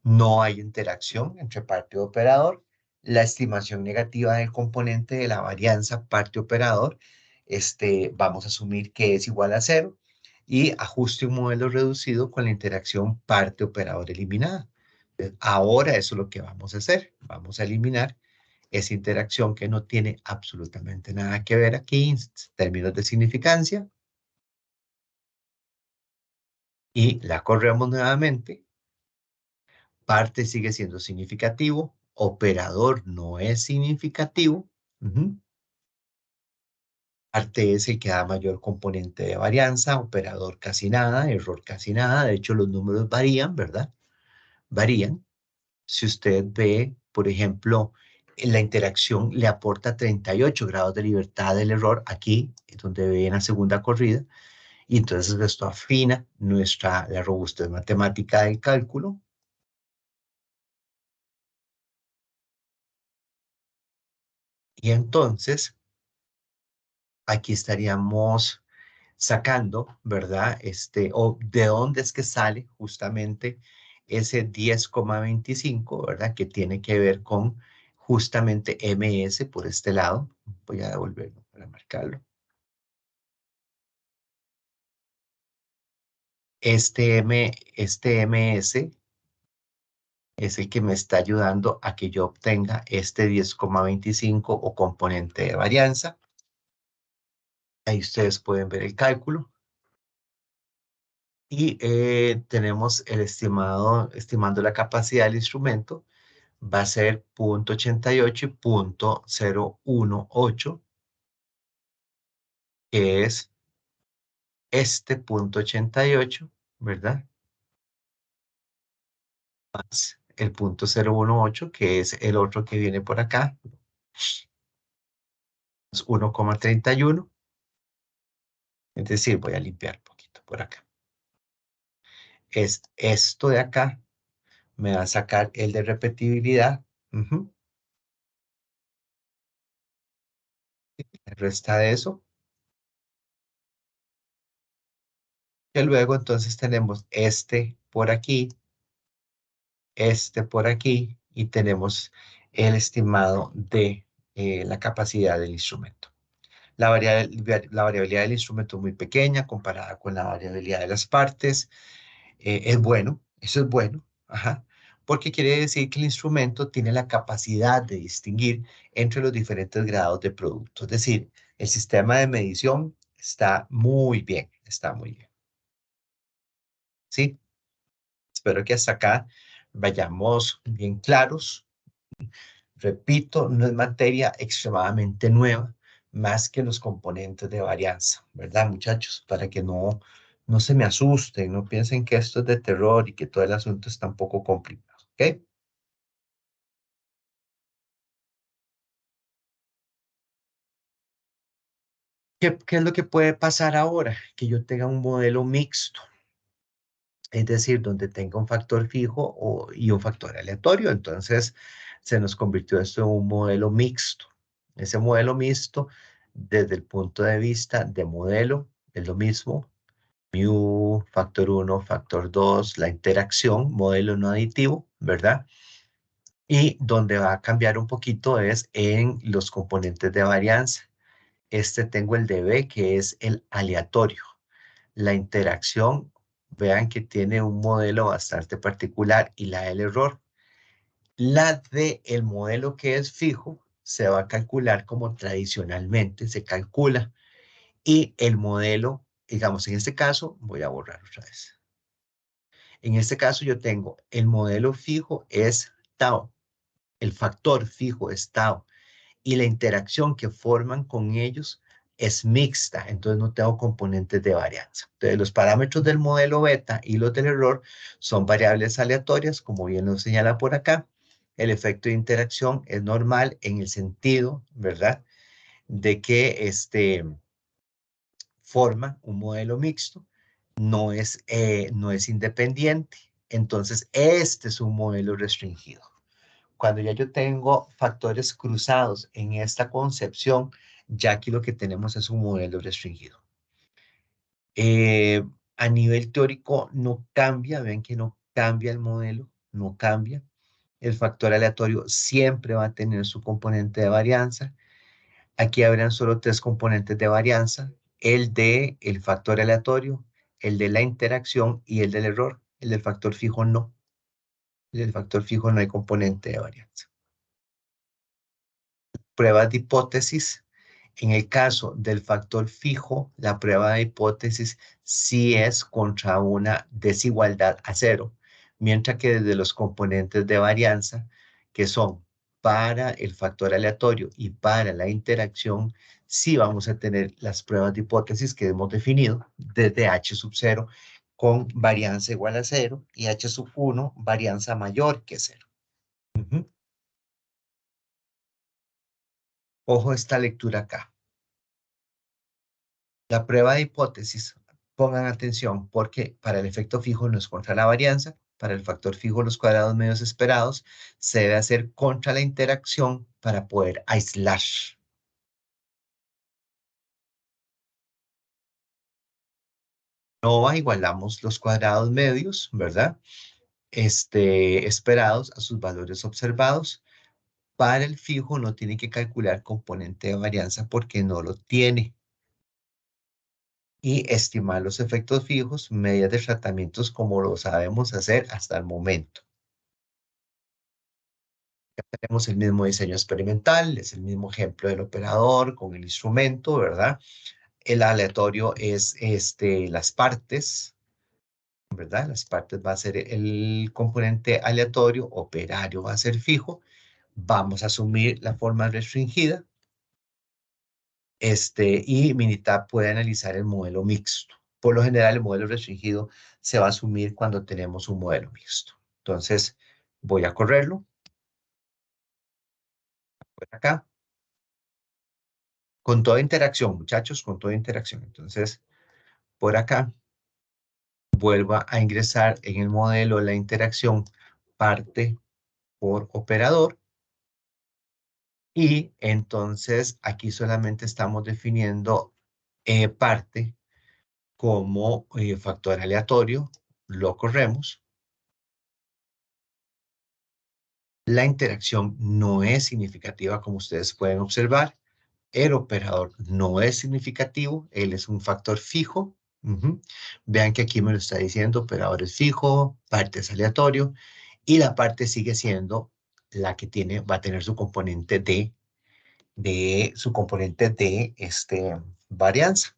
No hay interacción entre parte y operador. La estimación negativa del componente de la varianza parte-operador, vamos a asumir que es igual a cero y ajuste un modelo reducido con la interacción parte-operador eliminada. Ahora eso es lo que vamos a hacer. Vamos a eliminar esa interacción que no tiene absolutamente nada que ver aquí en términos de significancia y la corremos nuevamente. Parte sigue siendo significativo, operador no es significativo. Parte es el que da mayor componente de varianza, operador casi nada, error casi nada. De hecho, los números varían, ¿verdad? Varían. Si usted ve, por ejemplo, en la interacción le aporta 38 grados de libertad del error aquí, donde ve en la segunda corrida, y entonces esto afina la robustez matemática del cálculo. Y entonces aquí estaríamos sacando, ¿verdad? O de dónde es que sale justamente ese 10,25, ¿verdad? Que tiene que ver con justamente MS por este lado. Voy a devolverlo para marcarlo. Este MS es el que me está ayudando a que yo obtenga este 10,25 o componente de varianza. Ahí ustedes pueden ver el cálculo. Y tenemos el estimando la capacidad del instrumento, va a ser 0,88 y 0,018, que es este 0,88, ¿verdad? Más el 0,018, que es el otro que viene por acá, es 1,31. Es decir, voy a limpiar un poquito por acá. Es esto de acá, me va a sacar el de repetibilidad. Ujú. Resta de eso. Y luego entonces tenemos este por aquí, y tenemos el estimado de la capacidad del instrumento. La variabilidad del instrumento es muy pequeña comparada con la variabilidad de las partes. Es bueno, eso es bueno, ajá, porque quiere decir que el instrumento tiene la capacidad de distinguir entre los diferentes grados de producto. Es decir, el sistema de medición está muy bien, está muy bien. ¿Sí? Espero que hasta acá vayamos bien claros. Repito, no es materia extremadamente nueva, más que los componentes de varianza, ¿verdad, muchachos? Para que no se me asusten, no piensen que esto es de terror y que todo el asunto está un poco complicado, ¿ok? ¿Qué es lo que puede pasar ahora? Que yo tenga un modelo mixto, es decir, donde tenga un factor fijo y un factor aleatorio. Entonces, se nos convirtió esto en un modelo mixto. Ese modelo mixto, desde el punto de vista de modelo, es lo mismo. Mu, factor 1, factor 2, la interacción, modelo no aditivo, ¿verdad? Y donde va a cambiar un poquito es en los componentes de varianza. Tengo el de B, que es el aleatorio. La interacción, vean que tiene un modelo bastante particular y la del error. La de el modelo que es fijo se va a calcular como tradicionalmente se calcula, y el modelo, digamos, en este caso, voy a borrar otra vez. En este caso yo tengo el modelo fijo es tau, el factor fijo es tau, y la interacción que forman con ellos es mixta, entonces no tengo componentes de varianza. Entonces los parámetros del modelo beta y los del error son variables aleatorias, como bien lo señala por acá. El efecto de interacción es normal en el sentido, ¿verdad?, de que forma un modelo mixto, no es independiente. Entonces, este es un modelo restringido. Cuando ya yo tengo factores cruzados en esta concepción, ya aquí lo que tenemos es un modelo restringido. A nivel teórico no cambia, ven que no cambia el modelo, no cambia. El factor aleatorio siempre va a tener su componente de varianza. Aquí habrán solo tres componentes de varianza: el de el factor aleatorio, el de la interacción y el del error. El del factor fijo no. El del factor fijo no hay componente de varianza. Pruebas de hipótesis. En el caso del factor fijo, la prueba de hipótesis sí es contra una desigualdad a cero, mientras que desde los componentes de varianza, que son para el factor aleatorio y para la interacción, sí vamos a tener las pruebas de hipótesis que hemos definido desde H sub 0 con varianza igual a cero y H sub 1 varianza mayor que cero. Ujú. Ojo esta lectura acá. La prueba de hipótesis, pongan atención, porque para el efecto fijo no es contra la varianza, para el factor fijo los cuadrados medios esperados se debe hacer contra la interacción para poder aislar. ANOVA igualamos los cuadrados medios, ¿verdad? Esperados a sus valores observados. Para el fijo no tiene que calcular componente de varianza porque no lo tiene. Y estimar los efectos fijos, medidas de tratamientos como lo sabemos hacer hasta el momento. Tenemos el mismo diseño experimental, es el mismo ejemplo del operador con el instrumento, ¿verdad? El aleatorio es las partes, ¿verdad? Las partes va a ser el componente aleatorio, operario va a ser fijo. Vamos a asumir la forma restringida. Y Minitab puede analizar el modelo mixto. Por lo general, el modelo restringido se va a asumir cuando tenemos un modelo mixto. Entonces, voy a correrlo por acá. Con toda interacción, muchachos, con toda interacción. Entonces, por acá, vuelvo a ingresar en el modelo la interacción parte por operador. Y entonces, aquí solamente estamos definiendo parte como factor aleatorio. Lo corremos. La interacción no es significativa, como ustedes pueden observar. El operador no es significativo, él es un factor fijo. Ujú. Vean que aquí me lo está diciendo, operador es fijo, parte es aleatorio, y la parte sigue siendo la que tiene, va a tener su componente de varianza.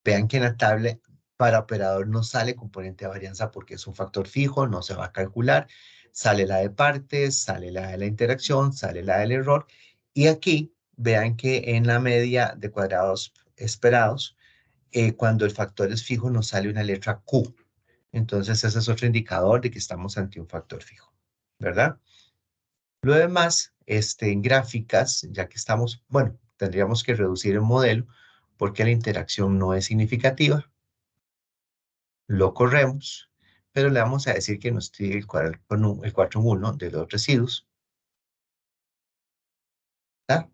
Vean que en la tabla para operador no sale componente de varianza porque es un factor fijo, no se va a calcular. Sale la de partes, sale la de la interacción, sale la del error. Y aquí vean que en la media de cuadrados esperados, cuando el factor es fijo, nos sale una letra Q. Entonces ese es otro indicador de que estamos ante un factor fijo, ¿verdad? Lo demás, en gráficas, ya que estamos, bueno, tendríamos que reducir el modelo porque la interacción no es significativa. Lo corremos, pero le vamos a decir que nos tire el 4 en 1 de los residuos, ¿tá?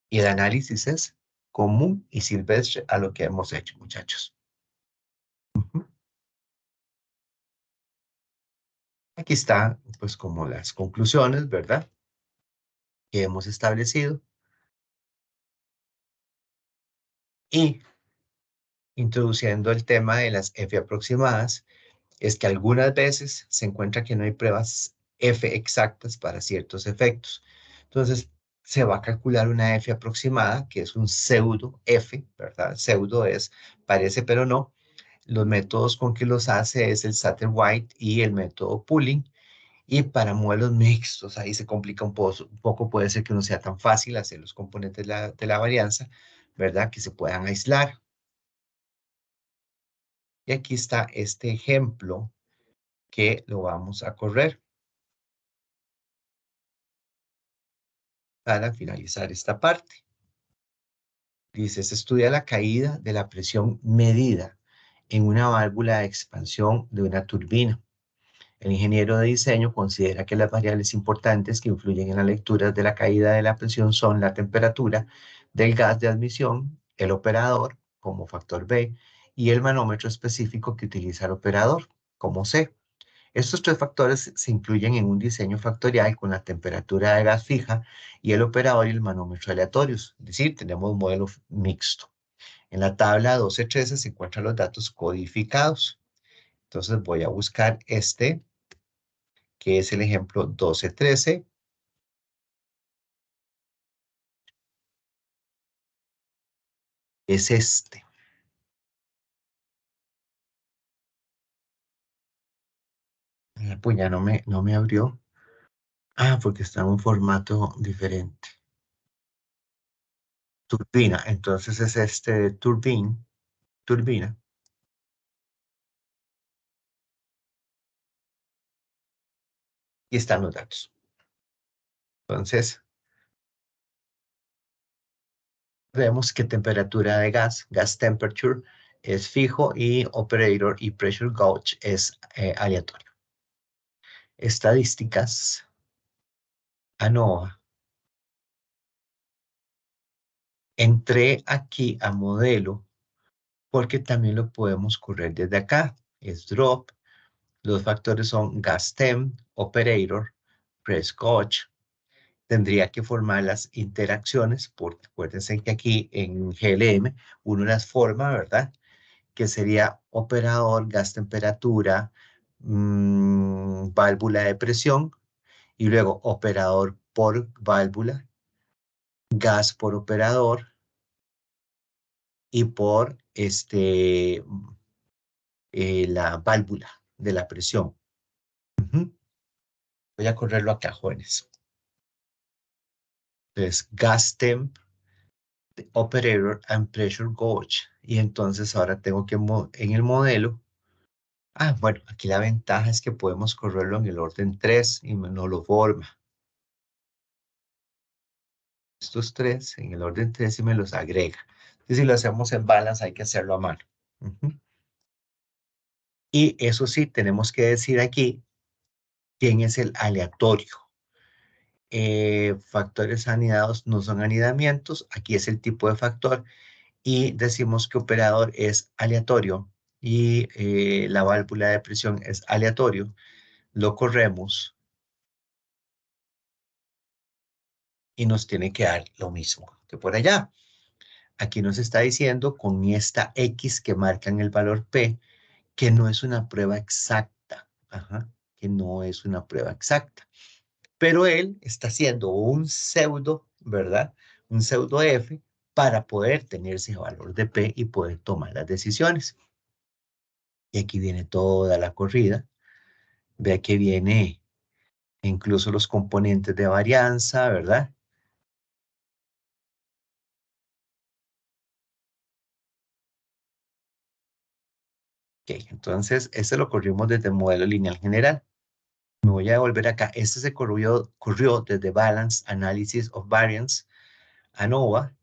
Y el análisis es común y silvestre a lo que hemos hecho, muchachos. Ujú. Aquí está, pues, como las conclusiones, ¿verdad? Que hemos establecido. Y introduciendo el tema de las F aproximadas, es que algunas veces se encuentra que no hay pruebas F exactas para ciertos efectos. Entonces, se va a calcular una F aproximada, que es un pseudo F, ¿verdad? Pseudo es parece pero no. Los métodos con que los hace es el Satterwhite y el método Pooling. Y para modelos mixtos, ahí se complica un poco, puede ser que no sea tan fácil hacer los componentes de la varianza, ¿verdad? Que se puedan aislar. Y aquí está este ejemplo que lo vamos a correr para finalizar esta parte. Dice, se estudia la caída de la presión medida en una válvula de expansión de una turbina. El ingeniero de diseño considera que las variables importantes que influyen en la lectura de la caída de la presión son la temperatura del gas de admisión, el operador como factor B y el manómetro específico que utiliza el operador como C. Estos tres factores se incluyen en un diseño factorial con la temperatura de gas fija y el operador y el manómetro aleatorios. Es decir, tenemos un modelo mixto. En la tabla 12.13 se encuentran los datos codificados. Entonces voy a buscar que es el ejemplo 12.13. Es este. Pues ya no me abrió. Ah, porque está en un formato diferente. Turbina. Entonces es turbina. Y están los datos. Entonces, vemos que temperatura de gas temperature, es fijo y operator y pressure gauge es aleatorio. Estadísticas, ANOVA. Entré aquí a modelo porque también lo podemos correr desde acá. Es drop. Los factores son GasTemp, Operator, PressCoach. Tendría que formar las interacciones, porque acuérdense que aquí en GLM uno las forma, ¿verdad? Que sería operador, gas temperatura, válvula de presión, y luego operador por válvula, gas por operador y por la válvula de la presión. Ujú. Voy a correrlo acá, jóvenes. Entonces, gas temp, operator and pressure gauge. Y entonces ahora tengo que en el modelo. Ah, bueno, aquí la ventaja es que podemos correrlo en el orden 3 y no lo forma. Estos tres en el orden 3 y me los agrega. Y si lo hacemos en balance hay que hacerlo a mano. Ujú. Y eso sí, tenemos que decir aquí quién es el aleatorio. Factores anidados no son anidamientos. Aquí es el tipo de factor. Y decimos que operador es aleatorio y la válvula de presión es aleatorio. Lo corremos y nos tiene que dar lo mismo que por allá. Aquí nos está diciendo con esta X que marca en el valor P que no es una prueba exacta. Ajá, que no es una prueba exacta. Pero él está haciendo un pseudo, ¿verdad? Un pseudo F para poder tener ese valor de P y poder tomar las decisiones. Y aquí viene toda la corrida. Vea que viene incluso los componentes de varianza, ¿verdad? Ok, entonces, este lo corrimos desde el modelo lineal general. Me voy a devolver acá. Este se corrió desde Balance Analysis of Variance, ANOVA,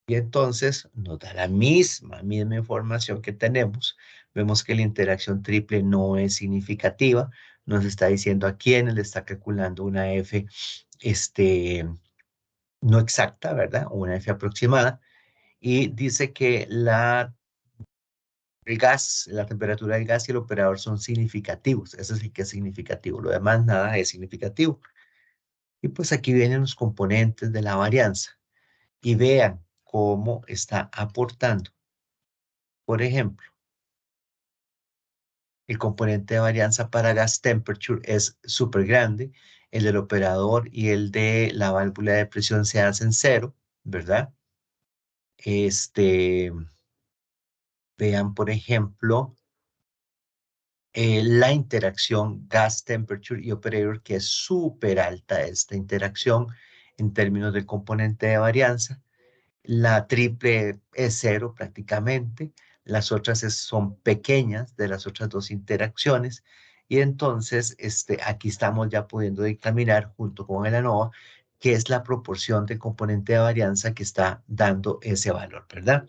y entonces nos da la misma información que tenemos. Vemos que la interacción triple no es significativa. Nos está diciendo a quién le está calculando una F no exacta, ¿verdad? O una F aproximada. Y dice que el gas, la temperatura del gas y el operador son significativos. Eso sí que es significativo. Lo demás nada es significativo. Y pues aquí vienen los componentes de la varianza. Y vean cómo está aportando. Por ejemplo, el componente de varianza para gas temperature es súper grande. El del operador y el de la válvula de presión se hacen cero, ¿verdad? Vean, por ejemplo, la interacción gas temperature y operator, que es súper alta esta interacción en términos del componente de varianza. La triple es cero prácticamente. Las otras son pequeñas de las otras dos interacciones. Y entonces aquí estamos ya pudiendo dictaminar junto con el ANOVA qué es la proporción de componente de varianza que está dando ese valor, ¿verdad?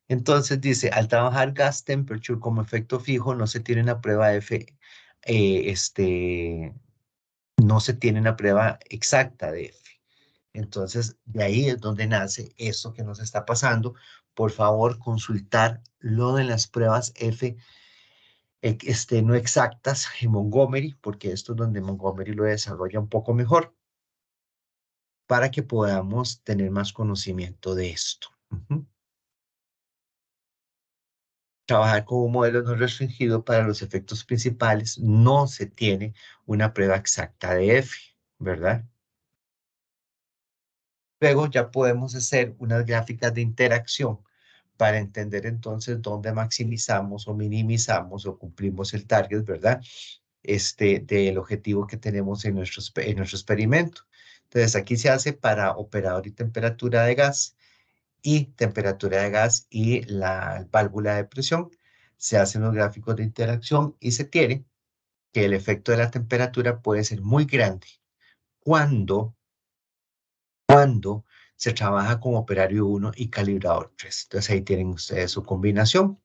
Entonces dice, al trabajar gas temperature como efecto fijo, no se tiene una prueba F, no se tiene una prueba exacta de F. Entonces, de ahí es donde nace esto que nos está pasando. Por favor, consultar lo de las pruebas F no exactas en Montgomery, porque esto es donde Montgomery lo desarrolla un poco mejor, para que podamos tener más conocimiento de esto. Ujú. Trabajar con un modelo no restringido para los efectos principales no se tiene una prueba exacta de F, ¿verdad? Luego ya podemos hacer unas gráficas de interacción para entender entonces dónde maximizamos o minimizamos o cumplimos el target, ¿verdad? Del objetivo que tenemos en nuestro experimento. Entonces aquí se hace para operador y temperatura de gas y temperatura de gas y la válvula de presión. Se hacen los gráficos de interacción y se tiene que el efecto de la temperatura puede ser muy grande cuando se trabaja con operario 1 y calibrador 3. Entonces ahí tienen ustedes su combinación.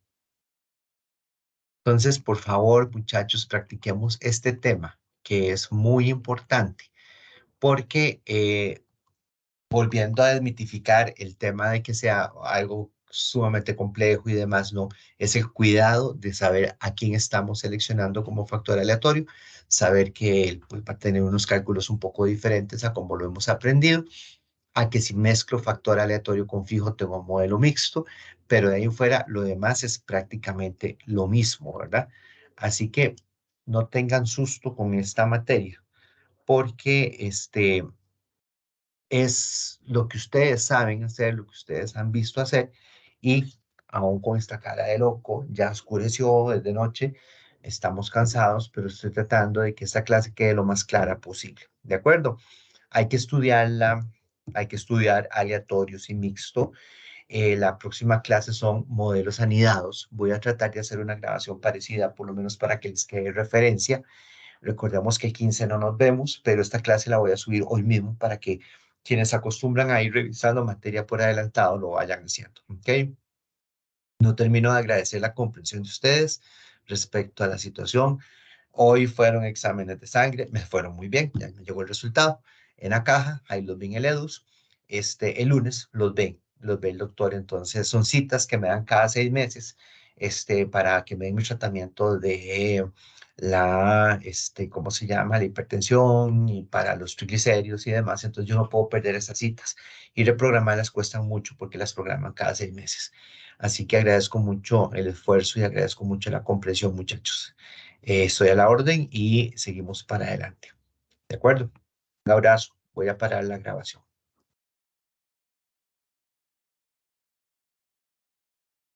Entonces, por favor, muchachos, practiquemos este tema que es muy importante porque volviendo a desmitificar el tema de que sea algo sumamente complejo y demás, no, es el cuidado de saber a quién estamos seleccionando como factor aleatorio, saber que él pues, va a tener unos cálculos un poco diferentes a como lo hemos aprendido, a que si mezclo factor aleatorio con fijo tengo un modelo mixto, pero de ahí en fuera lo demás es prácticamente lo mismo, ¿verdad? Así que no tengan susto con esta materia, porque es lo que ustedes saben hacer, lo que ustedes han visto hacer, y aún con esta cara de loco, ya oscureció, es de noche, estamos cansados, pero estoy tratando de que esta clase quede lo más clara posible, ¿de acuerdo? Hay que estudiarla, hay que estudiar aleatorios y mixto. La próxima clase son modelos anidados. Voy a tratar de hacer una grabación parecida, por lo menos para que les quede referencia. Recordemos que el 15 no nos vemos, pero esta clase la voy a subir hoy mismo para que quienes acostumbran a ir revisando materia por adelantado lo vayan haciendo. ¿Ok? No termino de agradecer la comprensión de ustedes respecto a la situación. Hoy fueron exámenes de sangre, me fueron muy bien, ya me llegó el resultado en la caja, ahí los vi en el EDUS. El lunes los ve el doctor, entonces son citas que me dan cada 6 meses, para que me den mi tratamiento de ¿cómo se llama? La hipertensión y para los triglicéridos y demás, entonces yo no puedo perder esas citas y reprogramarlas cuesta mucho porque las programan cada 6 meses. Así que agradezco mucho el esfuerzo y agradezco mucho la comprensión, muchachos. Estoy a la orden y seguimos para adelante. ¿De acuerdo? Un abrazo. Voy a parar la grabación.